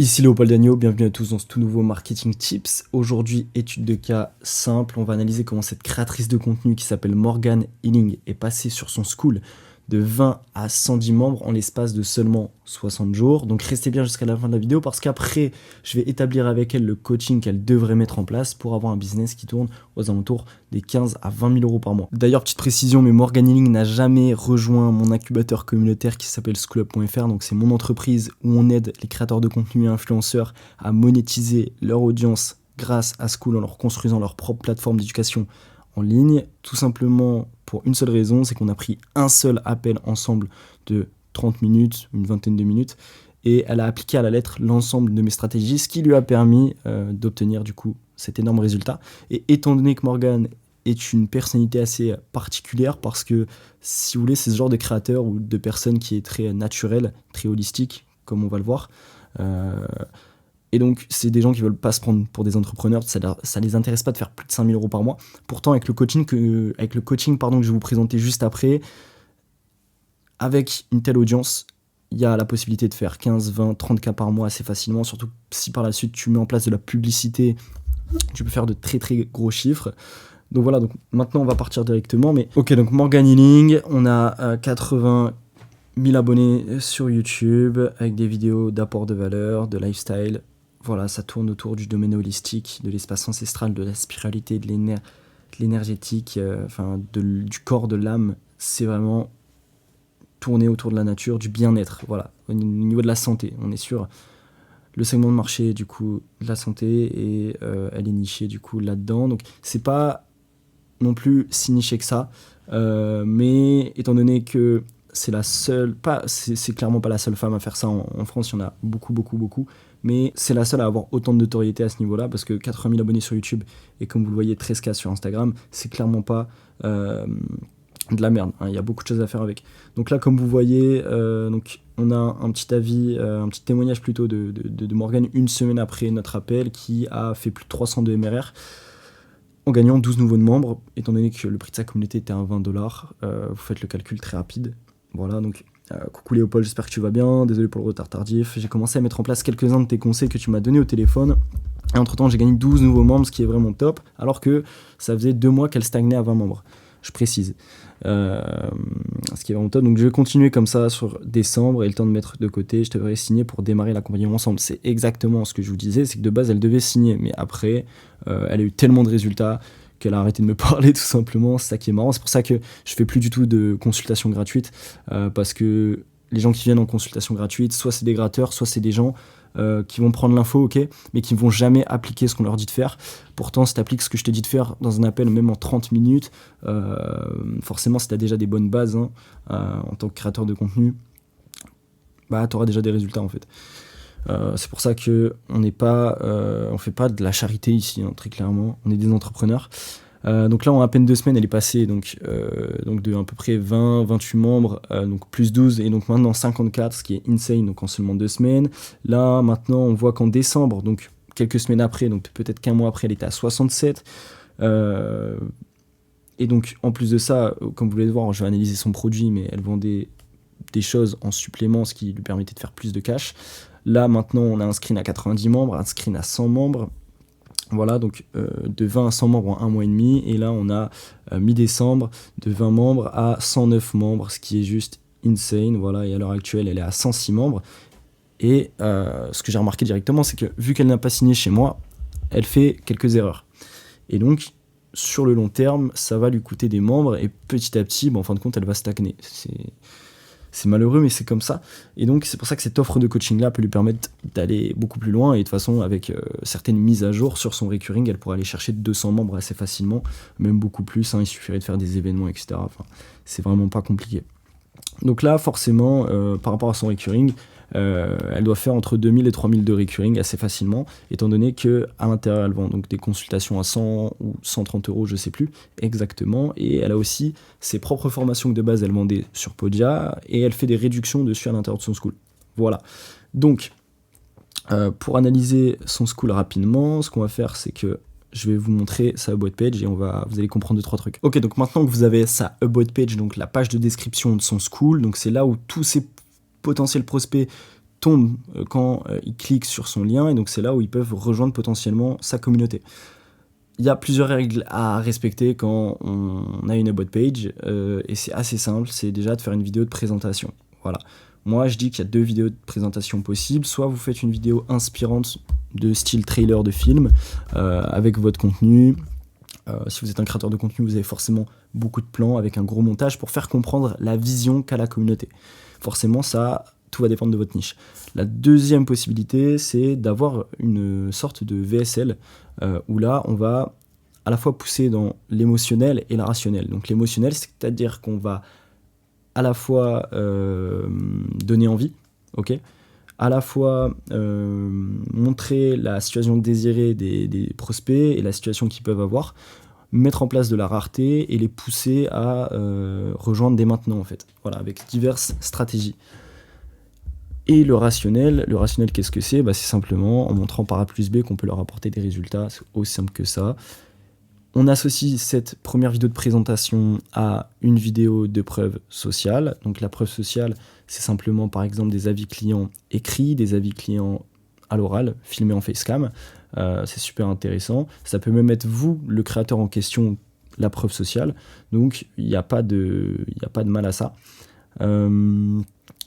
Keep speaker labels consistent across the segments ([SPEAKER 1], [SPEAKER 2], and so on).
[SPEAKER 1] Ici Léopold Dagneau, bienvenue à tous dans ce tout nouveau Marketing Tips. Aujourd'hui, étude de cas simple, on va analyser comment cette créatrice de contenu qui s'appelle Morgan Hilling est passée sur son school de 20 à 110 membres en l'espace de seulement 60 jours. Donc restez bien jusqu'à la fin de la vidéo parce qu'après, je vais établir avec elle le coaching qu'elle devrait mettre en place pour avoir un business qui tourne aux alentours des 15 à 20 000 euros par mois. D'ailleurs, petite précision, mais Morgan Hilling n'a jamais rejoint mon incubateur communautaire qui s'appelle schoolup.fr. Donc c'est mon entreprise où on aide les créateurs de contenu et influenceurs à monétiser leur audience grâce à School en leur construisant leur propre plateforme d'éducation en ligne, tout simplement pour une seule raison, c'est qu'on a pris un seul appel ensemble de 30 minutes, une vingtaine de minutes, et elle a appliqué à la lettre l'ensemble de mes stratégies, ce qui lui a permis d'obtenir du coup cet énorme résultat. Et étant donné que Morgan est une personnalité assez particulière, parce que si vous voulez, c'est ce genre de créateur ou de personne qui est très naturel, très holistique, comme on va le voir. Et donc, c'est des gens qui veulent pas se prendre pour des entrepreneurs, ça les intéresse pas de faire plus de 5 000 euros par mois. Pourtant, avec le coaching que je vais vous présenter juste après, avec une telle audience, il y a la possibilité de faire 15, 20, 30 cas par mois assez facilement, surtout si par la suite tu mets en place de la publicité, tu peux faire de très très gros chiffres. Donc voilà, donc maintenant on va partir directement. Mais ok, donc Morgan Hilling, on a 80 000 abonnés sur YouTube avec des vidéos d'apport de valeur, de lifestyle. Voilà, ça tourne autour du domaine holistique, de l'espace ancestral, de la spiritualité, de l'énergétique, du corps, de l'âme. C'est vraiment tourné autour de la nature, du bien-être. Voilà, au niveau de la santé, on est sur le segment de marché du coup de la santé et elle est nichée du coup là-dedans. Donc c'est pas non plus si niché que ça, mais étant donné que c'est la seule, c'est clairement pas la seule femme à faire ça en France, il y en a beaucoup, mais c'est la seule à avoir autant de notoriété à ce niveau-là, parce que 80 000 abonnés sur YouTube, et comme vous le voyez 13K sur Instagram, c'est clairement pas de la merde, hein, il y a beaucoup de choses à faire avec. Donc là, comme vous voyez, donc on a un petit avis, un petit témoignage plutôt de Morgan une semaine après notre appel, qui a fait plus de 300 de MRR, en gagnant 12 nouveaux membres, étant donné que le prix de sa communauté était à $20, vous faites le calcul très rapide. Voilà, donc coucou Léopold, j'espère que tu vas bien, désolé pour le retard tardif. J'ai commencé à mettre en place quelques-uns de tes conseils que tu m'as donnés au téléphone. Et entre-temps, j'ai gagné 12 nouveaux membres, ce qui est vraiment top, alors que ça faisait 2 mois qu'elle stagnait à 20 membres. Je précise. Ce qui est vraiment top. Donc je vais continuer comme ça sur décembre et le temps de mettre de côté, je devrais signer pour démarrer l'accompagnement ensemble. C'est exactement ce que je vous disais, c'est que de base elle devait signer, mais après elle a eu tellement de résultats qu'elle a arrêté de me parler tout simplement. C'est ça qui est marrant, c'est pour ça que je fais plus du tout de consultation gratuite, parce que les gens qui viennent en consultation gratuite, soit c'est des gratteurs, soit c'est des gens qui vont prendre l'info, ok, mais qui ne vont jamais appliquer ce qu'on leur dit de faire. Pourtant, si tu appliques ce que je te dis de faire dans un appel, même en 30 minutes, forcément, si tu as déjà des bonnes bases en tant que créateur de contenu, bah, tu auras déjà des résultats en fait. C'est pour ça qu'on on fait pas de la charité ici, hein, très clairement. On est des entrepreneurs. Donc là, en à peine 2 semaines, elle est passée donc de à peu près 20-28 membres, donc plus 12, et donc maintenant 54, ce qui est insane, donc en seulement 2 semaines. Là, maintenant, on voit qu'en décembre, donc quelques semaines après, donc peut-être qu'un mois après, elle était à 67. Et donc, en plus de ça, comme vous pouvez le voir, je vais analyser son produit, mais elle vendait des choses en supplément, ce qui lui permettait de faire plus de cash. Là, maintenant, on a un screen à 90 membres, un screen à 100 membres. Voilà, donc de 20 à 100 membres en 1 mois et demi. Et là, on a mi-décembre, de 20 membres à 109 membres, ce qui est juste insane. Voilà, et à l'heure actuelle, elle est à 106 membres. Et ce que j'ai remarqué directement, c'est que vu qu'elle n'a pas signé chez moi, elle fait quelques erreurs. Et donc, sur le long terme, ça va lui coûter des membres. Et petit à petit, en fin de compte, elle va stagner. C'est malheureux, mais c'est comme ça. Et donc, c'est pour ça que cette offre de coaching-là peut lui permettre d'aller beaucoup plus loin. Et de toute façon, avec certaines mises à jour sur son recurring, elle pourra aller chercher 200 membres assez facilement, même beaucoup plus. Il suffirait de faire des événements, etc. Enfin, c'est vraiment pas compliqué. Donc là, forcément, par rapport à son recurring, elle doit faire entre 2000 et 3000 de recurring assez facilement, étant donné qu'à l'intérieur, elle vend donc des consultations à 100 ou 130 euros, je sais plus exactement, et elle a aussi ses propres formations que de base elle vendait sur Podia, et elle fait des réductions dessus à l'intérieur de son school. Voilà. Donc, pour analyser son school rapidement, ce qu'on va faire, c'est que je vais vous montrer sa About Page et vous allez comprendre 2-3 trucs. Ok, donc maintenant que vous avez sa About Page, donc la page de description de son school, donc c'est là où tous ces potentiels prospects tombent quand ils cliquent sur son lien, et donc c'est là où ils peuvent rejoindre potentiellement sa communauté. Il y a plusieurs règles à respecter quand on a une about page, et c'est assez simple, c'est déjà de faire une vidéo de présentation. Voilà. Moi, je dis qu'il y a 2 vidéos de présentation possibles. Soit vous faites une vidéo inspirante de style trailer de film, avec votre contenu. Si vous êtes un créateur de contenu, vous avez forcément beaucoup de plans avec un gros montage pour faire comprendre la vision qu'a la communauté. Forcément, ça, tout va dépendre de votre niche. La deuxième possibilité, c'est d'avoir une sorte de VSL, où là, on va à la fois pousser dans l'émotionnel et le rationnel. Donc l'émotionnel, c'est-à-dire qu'on va à la fois donner envie, ok, à la fois montrer la situation désirée des prospects et la situation qu'ils peuvent avoir, mettre en place de la rareté et les pousser à rejoindre dès maintenant, en fait. Voilà, avec diverses stratégies. Et le rationnel, qu'est-ce que c'est ? C'est simplement en montrant par A plus B qu'on peut leur apporter des résultats, c'est aussi simple que ça. On associe cette première vidéo de présentation à une vidéo de preuve sociale. Donc la preuve sociale, c'est simplement par exemple des avis clients écrits, des avis clients à l'oral, filmés en facecam. C'est super intéressant. Ça peut même être vous, le créateur en question, la preuve sociale. Donc il n'y a pas de mal à ça.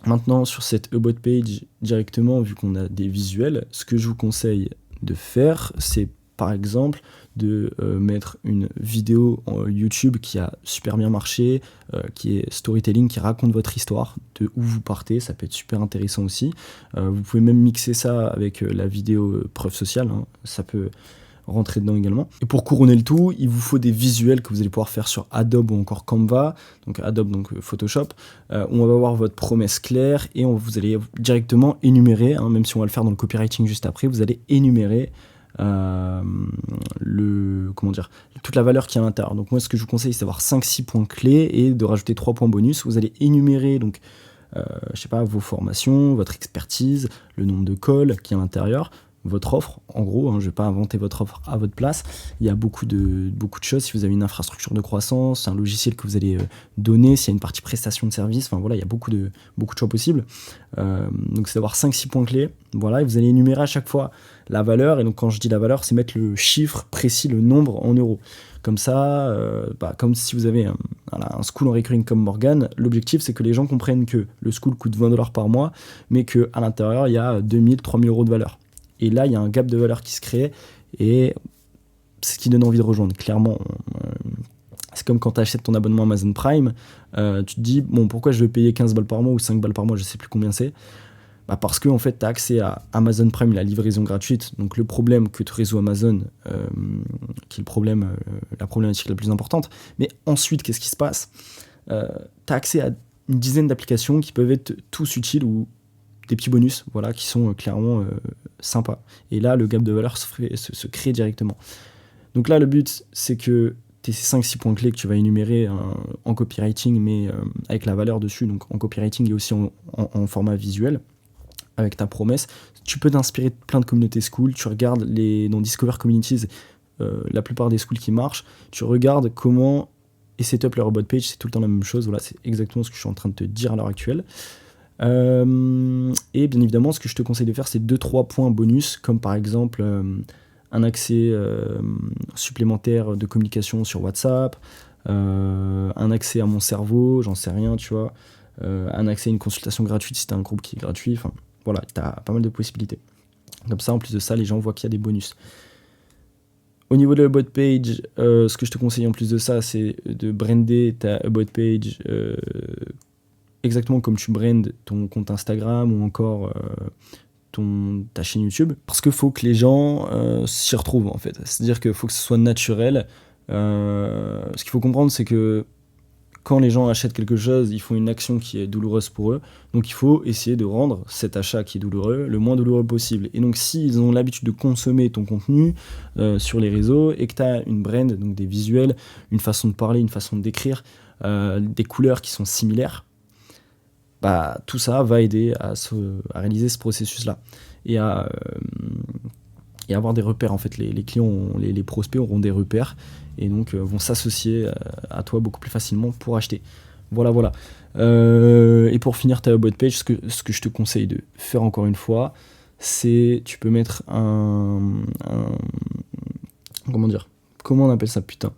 [SPEAKER 1] Maintenant, sur cette about page, directement, vu qu'on a des visuels, ce que je vous conseille de faire, c'est par exemple de mettre une vidéo en YouTube qui a super bien marché, qui est storytelling, qui raconte votre histoire, de où vous partez, ça peut être super intéressant aussi. Vous pouvez même mixer ça avec la vidéo preuve sociale, hein, ça peut rentrer dedans également. Et pour couronner le tout, il vous faut des visuels que vous allez pouvoir faire sur Adobe ou encore Canva, donc Adobe, donc Photoshop, où on va avoir votre promesse claire et vous allez directement énumérer, hein, même si on va le faire dans le copywriting juste après, vous allez énumérer toute la valeur qui est à l'intérieur. Donc moi, ce que je vous conseille, c'est d'avoir 5-6 points clés et de rajouter 3 points bonus. Vous allez énumérer donc vos formations, votre expertise, le nombre de calls qui est à l'intérieur, votre offre, en gros, hein, je ne vais pas inventer votre offre à votre place. Il y a beaucoup de choses. Si vous avez une infrastructure de croissance, un logiciel que vous allez donner, s'il y a une partie prestation de service, enfin voilà, il y a beaucoup de choix possibles. Donc c'est d'avoir 5-6 points clés. Voilà, et vous allez énumérer à chaque fois la valeur. Et donc quand je dis la valeur, c'est mettre le chiffre précis, le nombre en euros. Comme ça, comme si vous avez un school en recurring comme Morgan, l'objectif c'est que les gens comprennent que le school coûte 20$ par mois, mais qu'à l'intérieur, il y a 2000-3000 euros de valeur. Et là, il y a un gap de valeur qui se crée et c'est ce qui donne envie de rejoindre. Clairement, c'est comme quand tu achètes ton abonnement Amazon Prime, tu te dis, bon, pourquoi je vais payer 15 balles par mois ou 5 balles par mois, je sais plus combien c'est. Parce que en fait, tu as accès à Amazon Prime, la livraison gratuite. Donc le problème que te résout Amazon, qui est la problématique la plus importante. Mais ensuite, qu'est-ce qui se passe ? Tu as accès à une dizaine d'applications qui peuvent être tous utiles ou des petits bonus, voilà, qui sont clairement sympas. Et là, le gap de valeur se crée directement. Donc là, le but, c'est que tu aies ces 5-6 points clés que tu vas énumérer en copywriting, mais avec la valeur dessus, donc en copywriting et aussi en format visuel, avec ta promesse. Tu peux t'inspirer de plein de communautés school. Tu regardes dans Discover Communities, la plupart des schools qui marchent. Tu regardes comment et set up leur about page, c'est tout le temps la même chose. Voilà, c'est exactement ce que je suis en train de te dire à l'heure actuelle. Et bien évidemment, ce que je te conseille de faire, c'est 2-3 points bonus, comme par exemple un accès supplémentaire de communication sur WhatsApp, un accès à mon cerveau, j'en sais rien, tu vois, un accès à une consultation gratuite si tu as un groupe qui est gratuit, enfin voilà, tu as pas mal de possibilités. Comme ça, en plus de ça, les gens voient qu'il y a des bonus. Au niveau de la about page, ce que je te conseille en plus de ça, c'est de brander ta about page exactement comme tu brandes ton compte Instagram ou encore ta chaîne YouTube, parce qu'il faut que les gens s'y retrouvent en fait. C'est-à-dire qu'il faut que ce soit naturel. Ce qu'il faut comprendre, c'est que quand les gens achètent quelque chose, ils font une action qui est douloureuse pour eux. Donc il faut essayer de rendre cet achat qui est douloureux le moins douloureux possible. Et donc s'ils ont l'habitude de consommer ton contenu sur les réseaux et que tu as une brand, donc des visuels, une façon de parler, une façon d'écrire, des couleurs qui sont similaires, tout ça va aider à réaliser ce processus-là et à avoir des repères. En fait, les clients, les prospects auront des repères et donc vont s'associer à toi beaucoup plus facilement pour acheter. Voilà. Et pour finir ta about page, ce que je te conseille de faire encore une fois, c'est tu peux mettre comment dire, comment on appelle ça, putain,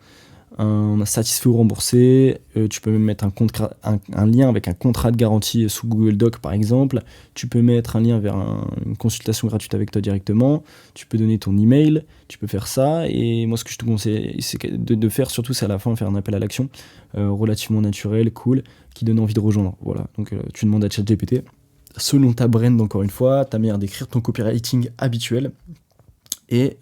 [SPEAKER 1] un satisfait ou remboursé. Tu peux même mettre un lien avec un contrat de garantie sous Google Doc par exemple. Tu peux mettre un lien vers une consultation gratuite avec toi directement. Tu peux donner ton email, tu peux faire ça. Et moi ce que je te conseille c'est de faire, surtout c'est à la fin, faire un appel à l'action relativement naturel, cool, qui donne envie de rejoindre. Voilà, donc tu demandes à ChatGPT, selon ta brand encore une fois, ta manière d'écrire, ton copywriting habituel, et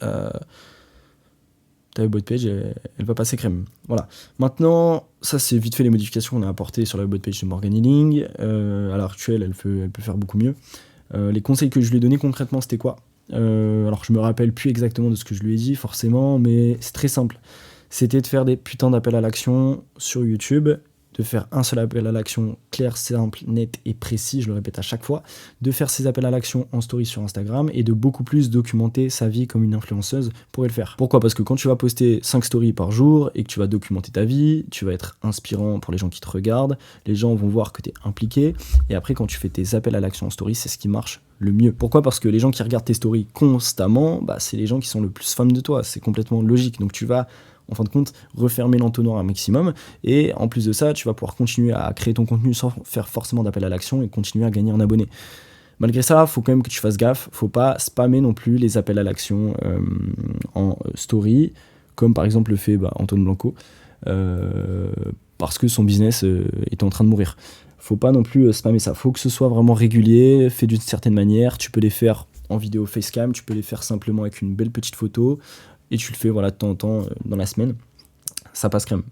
[SPEAKER 1] ta about page, elle va passer crème. Voilà. Maintenant, ça c'est vite fait les modifications qu'on a apportées sur la about page de Morgan Healing. À l'heure actuelle, elle peut faire beaucoup mieux. Les conseils que je lui ai donnés concrètement, c'était quoi ? Alors je me rappelle plus exactement de ce que je lui ai dit, forcément, mais c'est très simple. C'était de faire des putains d'appels à l'action sur YouTube, de faire un seul appel à l'action clair, simple, net et précis, je le répète à chaque fois, de faire ces appels à l'action en story sur Instagram et de beaucoup plus documenter sa vie comme une influenceuse pourrait le faire. Pourquoi ? Parce que quand tu vas poster 5 stories par jour et que tu vas documenter ta vie, tu vas être inspirant pour les gens qui te regardent, les gens vont voir que tu es impliqué, et après quand tu fais tes appels à l'action en story, c'est ce qui marche le mieux. Pourquoi ? Parce que les gens qui regardent tes stories constamment, c'est les gens qui sont le plus fans de toi, c'est complètement logique, donc tu vas en fin de compte, refermer l'entonnoir un maximum, et en plus de ça, tu vas pouvoir continuer à créer ton contenu sans faire forcément d'appel à l'action et continuer à gagner en abonnés. Malgré ça, faut quand même que tu fasses gaffe, faut pas spammer non plus les appels à l'action en story, comme par exemple le fait Antoine Blanco, parce que son business est en train de mourir. Faut pas non plus spammer ça, faut que ce soit vraiment régulier, fait d'une certaine manière. Tu peux les faire en vidéo facecam, tu peux les faire simplement avec une belle petite photo, et tu le fais de temps en temps dans la semaine, ça passe crème.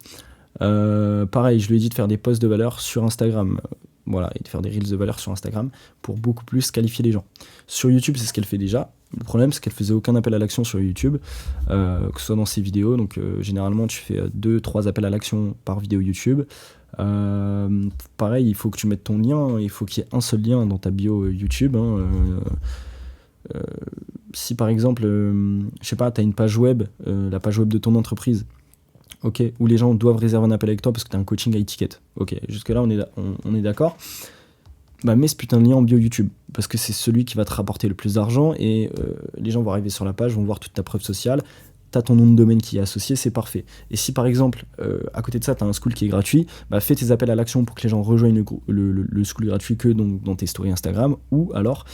[SPEAKER 1] Pareil, je lui ai dit de faire des posts de valeur sur Instagram, et de faire des reels de valeur sur Instagram pour beaucoup plus qualifier les gens. Sur YouTube, c'est ce qu'elle fait déjà. Le problème, c'est qu'elle faisait aucun appel à l'action sur YouTube, que ce soit dans ses vidéos. Donc généralement, tu fais 2-3 appels à l'action par vidéo YouTube. Pareil, il faut que tu mettes ton lien, il faut qu'il y ait un seul lien dans ta bio YouTube. Si par exemple, je sais pas, tu as une page web, la page web de ton entreprise, ok, où les gens doivent réserver un appel avec toi parce que tu as un coaching à étiquette, ok, jusque-là on est d'accord, mets ce putain de lien en bio YouTube, parce que c'est celui qui va te rapporter le plus d'argent, et les gens vont arriver sur la page, vont voir toute ta preuve sociale, t'as ton nom de domaine qui est associé, c'est parfait. Et si par exemple, à côté de ça, t'as un school qui est gratuit, fais tes appels à l'action pour que les gens rejoignent le school gratuit que dans tes stories Instagram, ou alors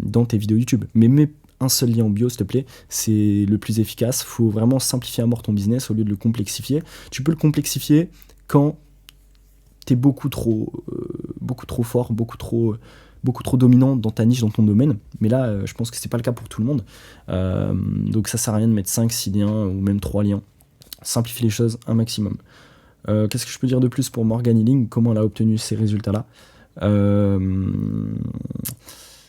[SPEAKER 1] dans tes vidéos YouTube. Mais mets un seul lien en bio, s'il te plaît, c'est le plus efficace. Faut vraiment simplifier à mort ton business au lieu de le complexifier. Tu peux le complexifier quand t'es beaucoup trop fort, beaucoup trop dominant dans ta niche, dans ton domaine, mais là je pense que c'est pas le cas pour tout le monde, donc ça sert à rien de mettre 5-6 liens ou même 3 liens. Simplifie les choses un maximum. Qu'est-ce que je peux dire de plus pour Morgan Healing, comment elle a obtenu ces résultats là?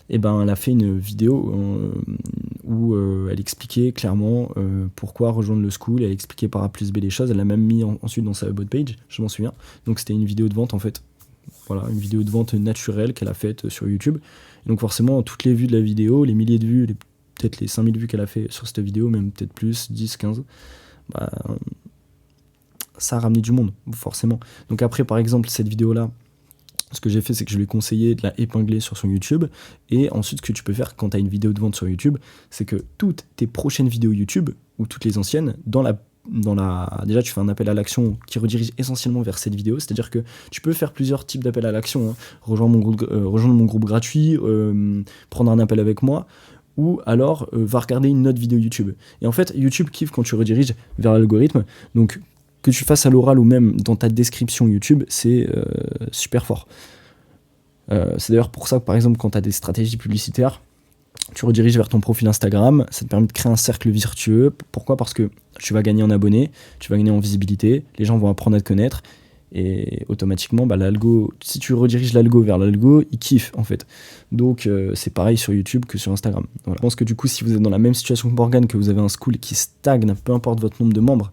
[SPEAKER 1] Elle a fait une vidéo où elle expliquait clairement pourquoi rejoindre le school. Elle expliquait par A plus B les choses, elle l'a même mis ensuite dans sa about page, je m'en souviens. Donc c'était une vidéo de vente en fait. Voilà, une vidéo de vente naturelle qu'elle a faite sur YouTube. Et donc forcément, toutes les vues de la vidéo, les milliers de vues, peut-être les 5000 vues qu'elle a fait sur cette vidéo, même peut-être plus, 10, 15, ça a ramené du monde, forcément. Donc après, par exemple, cette vidéo-là, ce que j'ai fait, c'est que je lui ai conseillé de la épingler sur son YouTube. Et ensuite, ce que tu peux faire quand tu as une vidéo de vente sur YouTube, c'est que toutes tes prochaines vidéos YouTube, ou toutes les anciennes, déjà tu fais un appel à l'action qui redirige essentiellement vers cette vidéo, c'est-à-dire que tu peux faire plusieurs types d'appels à l'action, rejoindre mon groupe gratuit, prendre un appel avec moi, ou alors va regarder une autre vidéo YouTube. Et en fait, YouTube kiffe quand tu rediriges vers l'algorithme, donc que tu fasses à l'oral ou même dans ta description YouTube, c'est super fort. C'est d'ailleurs pour ça que par exemple quand tu as des stratégies publicitaires, tu rediriges vers ton profil Instagram, ça te permet de créer un cercle virtueux. Pourquoi ? Parce que tu vas gagner en abonnés, tu vas gagner en visibilité, les gens vont apprendre à te connaître, et automatiquement, l'algo, si tu rediriges l'algo vers l'algo, il kiffe en fait. Donc c'est pareil sur YouTube que sur Instagram. Voilà. Je pense que du coup, si vous êtes dans la même situation que Morgan, que vous avez un school qui stagne, peu importe votre nombre de membres,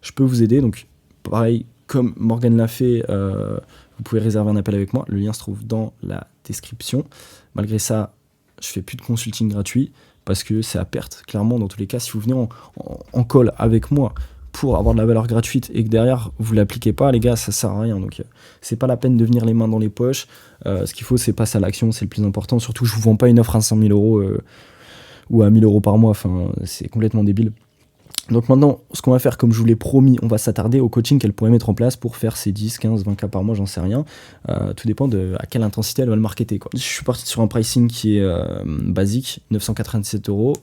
[SPEAKER 1] je peux vous aider. Donc pareil, comme Morgan l'a fait, vous pouvez réserver un appel avec moi, le lien se trouve dans la description. Malgré ça, je fais plus de consulting gratuit parce que c'est à perte. Clairement, dans tous les cas, si vous venez en call avec moi pour avoir de la valeur gratuite et que derrière vous l'appliquez pas, les gars, ça sert à rien. Donc c'est pas la peine de venir les mains dans les poches. Ce qu'il faut, c'est passer à l'action, c'est le plus important. Surtout, je vous vends pas une offre à 5 000 euros ou à 1 000 euros par mois. Enfin, c'est complètement débile. Donc maintenant, ce qu'on va faire, comme je vous l'ai promis, on va s'attarder au coaching qu'elle pourrait mettre en place pour faire ses 10, 15, 20 cas par mois, j'en sais rien. Tout dépend de à quelle intensité elle va le marketer, quoi. Je suis parti sur un pricing qui est basique, 997 euros,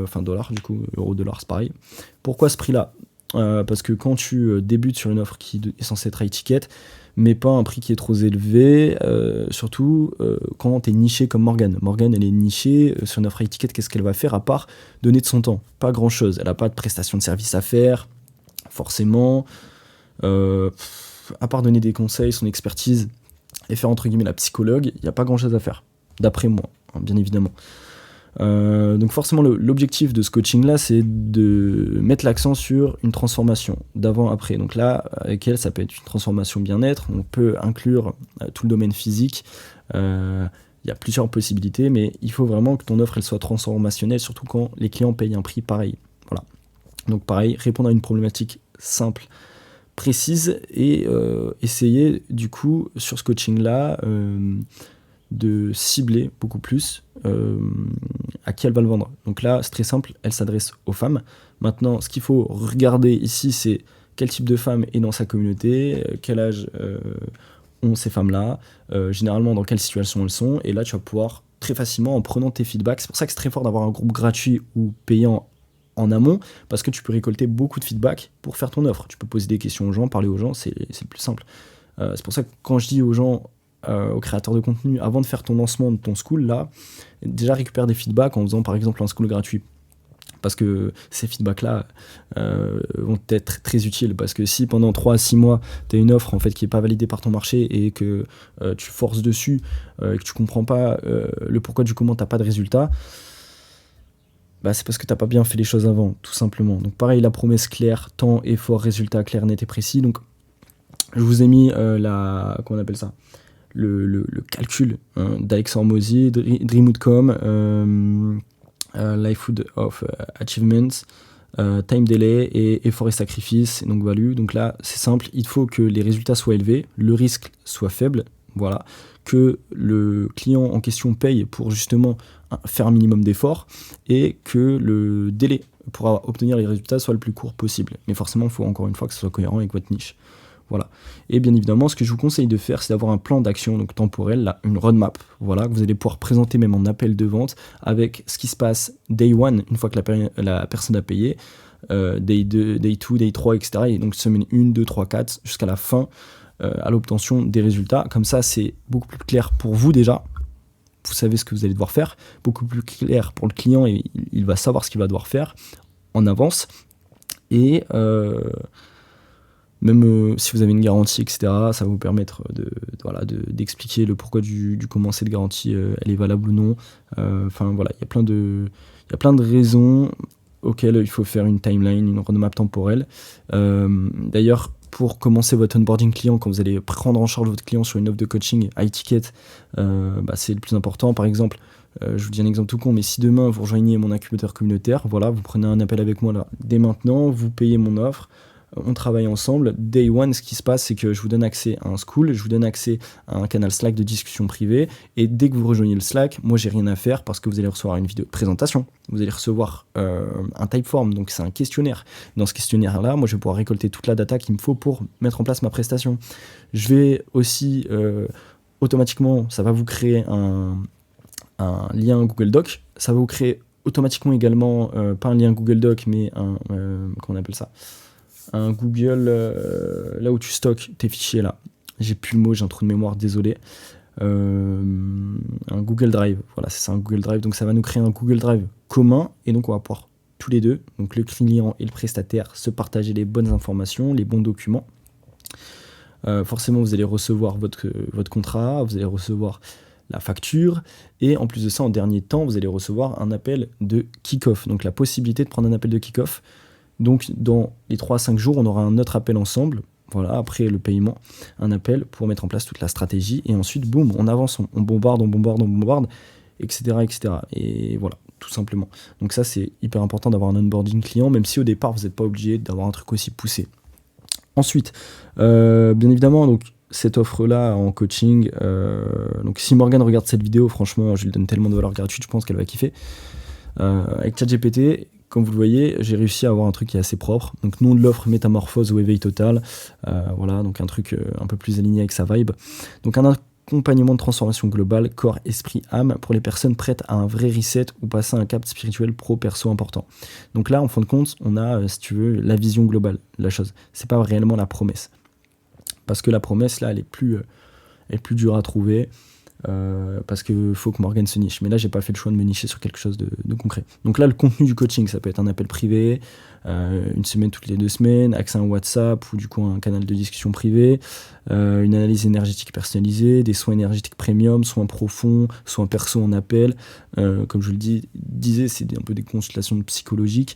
[SPEAKER 1] enfin dollars du coup, euro-dollar c'est pareil. Pourquoi ce prix-là ? Parce que quand tu débutes sur une offre qui est censée être high ticket, mais pas un prix qui est trop élevé, surtout quand tu es niché comme Morgane. Morgane, elle est nichée sur une offre high ticket, qu'est-ce qu'elle va faire à part donner de son temps ? Pas grand-chose, elle n'a pas de prestation de service à faire, forcément, à part donner des conseils, son expertise, et faire entre guillemets la psychologue, il n'y a pas grand-chose à faire, d'après moi, hein, bien évidemment. Donc forcément l'objectif de ce coaching là, c'est de mettre l'accent sur une transformation d'avant après. Donc là avec elle, ça peut être une transformation bien-être, on peut inclure tout le domaine physique, il y a plusieurs possibilités, mais il faut vraiment que ton offre elle soit transformationnelle, surtout quand les clients payent un prix pareil. Voilà. Donc pareil, répondre à une problématique simple, précise, et essayer du coup sur ce coaching là de cibler beaucoup plus à qui elle va le vendre. Donc là, c'est très simple, elle s'adresse aux femmes. Maintenant, ce qu'il faut regarder ici, c'est quel type de femme est dans sa communauté, quel âge ont ces femmes-là, généralement dans quelle situation elles sont, et là, tu vas pouvoir très facilement, en prenant tes feedbacks, c'est pour ça que c'est très fort d'avoir un groupe gratuit ou payant en amont, parce que tu peux récolter beaucoup de feedback pour faire ton offre. Tu peux poser des questions aux gens, parler aux gens, c'est le plus simple. C'est pour ça que quand je dis aux gens, aux créateurs de contenu, avant de faire ton lancement de ton school, là, déjà récupère des feedbacks en faisant par exemple un school gratuit. Parce que ces feedbacks-là vont être très utiles. Parce que si pendant 3 à 6 mois, tu as une offre en fait, qui n'est pas validée par ton marché et que tu forces dessus, et que tu comprends pas le pourquoi du comment, tu n'as pas de résultat, bah, c'est parce que tu n'as pas bien fait les choses avant, tout simplement. Donc pareil, la promesse claire, temps, effort, résultat clair, net et précis. Donc je vous ai mis comment on appelle ça, le calcul d'Alexandre Mozy, Dream.com, Livelihood of Achievements, Time Delay et Effort et Sacrifice, donc value. Donc là, c'est simple, il faut que les résultats soient élevés, le risque soit faible, voilà, que le client en question paye pour justement faire un minimum d'efforts et que le délai pour obtenir les résultats soit le plus court possible. Mais forcément, il faut encore une fois que ce soit cohérent avec votre niche. Voilà. Et bien évidemment, ce que je vous conseille de faire, c'est d'avoir un plan d'action donc temporel, là, une roadmap, voilà, que vous allez pouvoir présenter même en appel de vente avec ce qui se passe day 1, une fois que la personne a payé, day 2, day 2, day 3, etc. Et donc semaine 1, 2, 3, 4, jusqu'à la fin, à l'obtention des résultats. Comme ça, c'est beaucoup plus clair pour vous déjà. Vous savez ce que vous allez devoir faire. Beaucoup plus clair pour le client et il va savoir ce qu'il va devoir faire en avance. Et même si vous avez une garantie, etc., ça va vous permettre d'expliquer le pourquoi du comment cette garantie elle est valable ou non. Enfin voilà, il y a plein de raisons auxquelles il faut faire une timeline, une roadmap temporelle. D'ailleurs, pour commencer votre onboarding client, quand vous allez prendre en charge votre client sur une offre de coaching high ticket, c'est le plus important. Par exemple, je vous dis un exemple tout con, mais si demain vous rejoignez mon incubateur communautaire, voilà, vous prenez un appel avec moi là, dès maintenant, vous payez mon offre, on travaille ensemble. Day one, ce qui se passe, c'est que je vous donne accès à un school, je vous donne accès à un canal Slack de discussion privée, et dès que vous rejoignez le Slack, moi j'ai rien à faire parce que vous allez recevoir une vidéo de présentation, vous allez recevoir un typeform, donc c'est un questionnaire. Dans ce questionnaire-là, moi je vais pouvoir récolter toute la data qu'il me faut pour mettre en place ma prestation. Je vais aussi automatiquement, ça va vous créer un lien Google Doc, ça va vous créer automatiquement également, pas un lien Google Doc, mais comment on appelle ça, un Google, là où tu stockes tes fichiers là, j'ai plus le mot, j'ai un trou de mémoire, désolé, un Google Drive, voilà, c'est ça, un Google Drive, donc ça va nous créer un Google Drive commun, et donc on va pouvoir tous les deux, donc le client et le prestataire, se partager les bonnes informations, les bons documents. Forcément vous allez recevoir votre contrat, vous allez recevoir la facture, et en plus de ça, en dernier temps, vous allez recevoir un appel de kick-off, donc la possibilité de prendre un appel de kick-off. Donc dans les 3 à 5 jours, on aura un autre appel ensemble, voilà, après le paiement, un appel pour mettre en place toute la stratégie, et ensuite, boum, on avance, on bombarde, etc., etc. Et voilà, tout simplement. Donc ça, c'est hyper important d'avoir un onboarding client, même si au départ, vous n'êtes pas obligé d'avoir un truc aussi poussé. Ensuite, bien évidemment, donc cette offre-là en coaching, donc si Morgane regarde cette vidéo, franchement, je lui donne tellement de valeur gratuite, je pense qu'elle va kiffer. Avec ChatGPT, comme vous le voyez, j'ai réussi à avoir un truc qui est assez propre. Donc nom de l'offre, métamorphose ou éveil total. Voilà, donc un truc un peu plus aligné avec sa vibe. Donc un accompagnement de transformation globale, corps, esprit, âme, pour les personnes prêtes à un vrai reset ou passer un cap spirituel pro-perso important. Donc là, en fin de compte, on a, si tu veux, la vision globale de la chose. C'est pas réellement la promesse. Parce que la promesse, là, elle est plus dure à trouver. Parce qu'il faut que Morgane se niche. Mais là, j'ai pas fait le choix de me nicher sur quelque chose de concret. Donc là, le contenu du coaching, ça peut être un appel privé, une semaine toutes les 2 semaines, accès à un WhatsApp ou du coup un canal de discussion privé, une analyse énergétique personnalisée, des soins énergétiques premium, soins profonds, soins perso en appel. Comme je le disais, c'est un peu des consultations psychologiques.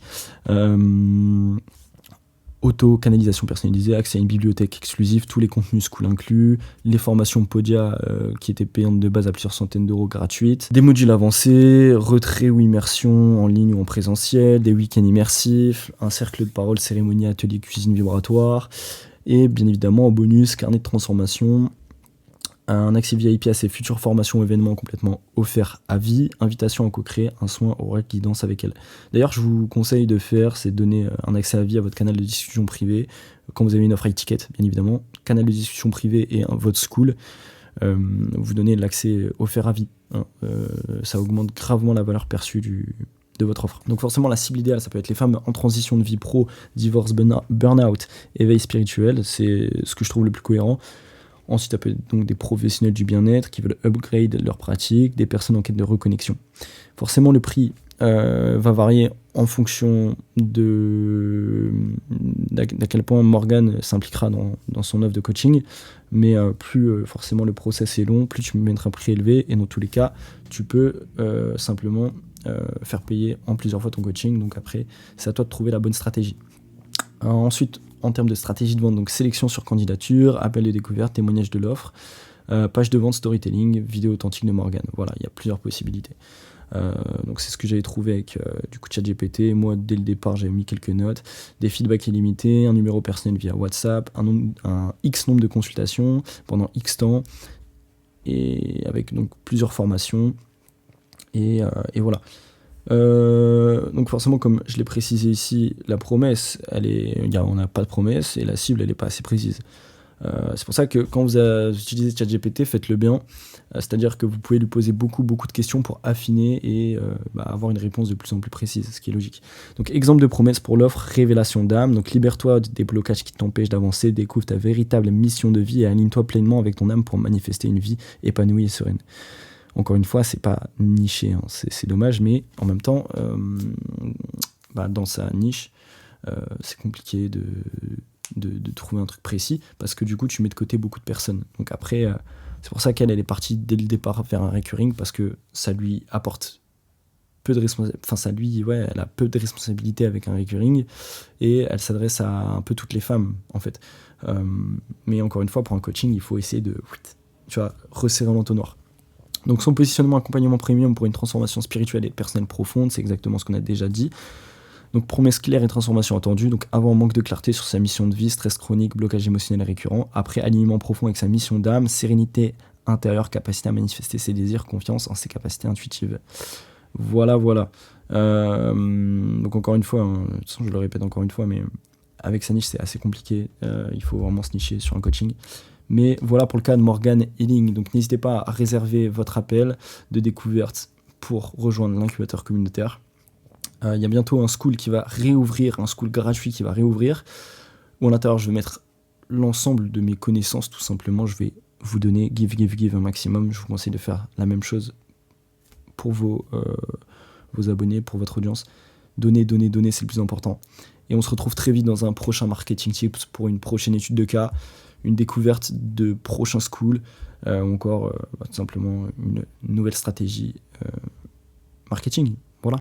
[SPEAKER 1] Auto-canalisation personnalisée, accès à une bibliothèque exclusive, tous les contenus school inclus, les formations Podia qui étaient payantes de base à plusieurs centaines d'euros gratuites, des modules avancés, retrait ou immersion en ligne ou en présentiel, des week-ends immersifs, un cercle de parole, cérémonie, atelier cuisine vibratoire, et bien évidemment en bonus, carnet de transformation, un accès VIP à ses futures formations ou événements complètement offerts à vie, invitation à co-créer un soin oracle guidance avec elle. D'ailleurs, je vous conseille de faire, c'est donner un accès à vie à votre canal de discussion privé, quand vous avez une offre high ticket, bien évidemment, canal de discussion privé et votre school, vous donnez l'accès offert à vie. Ça augmente gravement la valeur perçue de votre offre. Donc forcément, la cible idéale, ça peut être les femmes en transition de vie pro, divorce, burn-out, éveil spirituel, c'est ce que je trouve le plus cohérent. Ensuite, ça peut être donc des professionnels du bien-être qui veulent upgrade leur pratique, des personnes en quête de reconnexion. Forcément, le prix va varier en fonction d'à quel point Morgane s'impliquera dans son offre de coaching, mais plus forcément le process est long, plus tu peux mettre un prix élevé, et dans tous les cas, tu peux simplement faire payer en plusieurs fois ton coaching. Donc après, c'est à toi de trouver la bonne stratégie. Ensuite, en termes de stratégie de vente, donc sélection sur candidature, appel de découverte, témoignage de l'offre, page de vente, storytelling, vidéo authentique de Morgane. Voilà, il y a plusieurs possibilités. Donc c'est ce que j'avais trouvé avec du coup ChatGPT. Moi, dès le départ, j'avais mis quelques notes, des feedbacks illimités, un numéro personnel via WhatsApp, un X nombre de consultations pendant X temps, et avec donc plusieurs formations, et voilà. Donc forcément, comme je l'ai précisé ici, la promesse, on n'a pas de promesse, et la cible, elle n'est pas assez précise. C'est pour ça que quand vous utilisez ChatGPT, faites-le bien. C'est-à-dire que vous pouvez lui poser beaucoup de questions pour affiner et avoir une réponse de plus en plus précise, ce qui est logique. Donc exemple de promesse pour l'offre, révélation d'âme. Donc libère-toi des blocages qui t'empêchent d'avancer, découvre ta véritable mission de vie et aligne-toi pleinement avec ton âme pour manifester une vie épanouie et sereine. Encore une fois, c'est pas niché, hein, c'est dommage, mais en même temps, dans sa niche, c'est compliqué de trouver un truc précis, parce que du coup, tu mets de côté beaucoup de personnes. Donc après, c'est pour ça qu'elle est partie dès le départ vers un recurring, parce que ça lui apporte peu de responsabilité, elle a peu de responsabilités avec un recurring, et elle s'adresse à un peu toutes les femmes, en fait. Mais encore une fois, pour un coaching, il faut essayer de, resserrer l'entonnoir. Donc son positionnement accompagnement premium pour une transformation spirituelle et personnelle profonde, c'est exactement ce qu'on a déjà dit. Donc promesse claire et transformation attendue. Donc avant, manque de clarté sur sa mission de vie, stress chronique, blocage émotionnel récurrent. Après, alignement profond avec sa mission d'âme, sérénité intérieure, capacité à manifester ses désirs, confiance en ses capacités intuitives. Voilà. Donc encore une fois, de toute façon je le répète encore une fois, mais avec sa niche c'est assez compliqué. Il faut vraiment se nicher sur un coaching. Mais voilà pour le cas de Morgane Healing. Donc n'hésitez pas à réserver votre appel de découverte pour rejoindre l'incubateur communautaire. Il y a bientôt un school qui va réouvrir, un school gratuit qui va réouvrir, où à l'intérieur je vais mettre l'ensemble de mes connaissances, tout simplement. Je vais vous donner give un maximum. Je vous conseille de faire la même chose pour vos abonnés, pour votre audience. Donner, c'est le plus important. Et on se retrouve très vite dans un prochain Marketing Tips pour une prochaine étude de cas, une découverte de prochains schools, ou encore tout simplement une nouvelle stratégie marketing.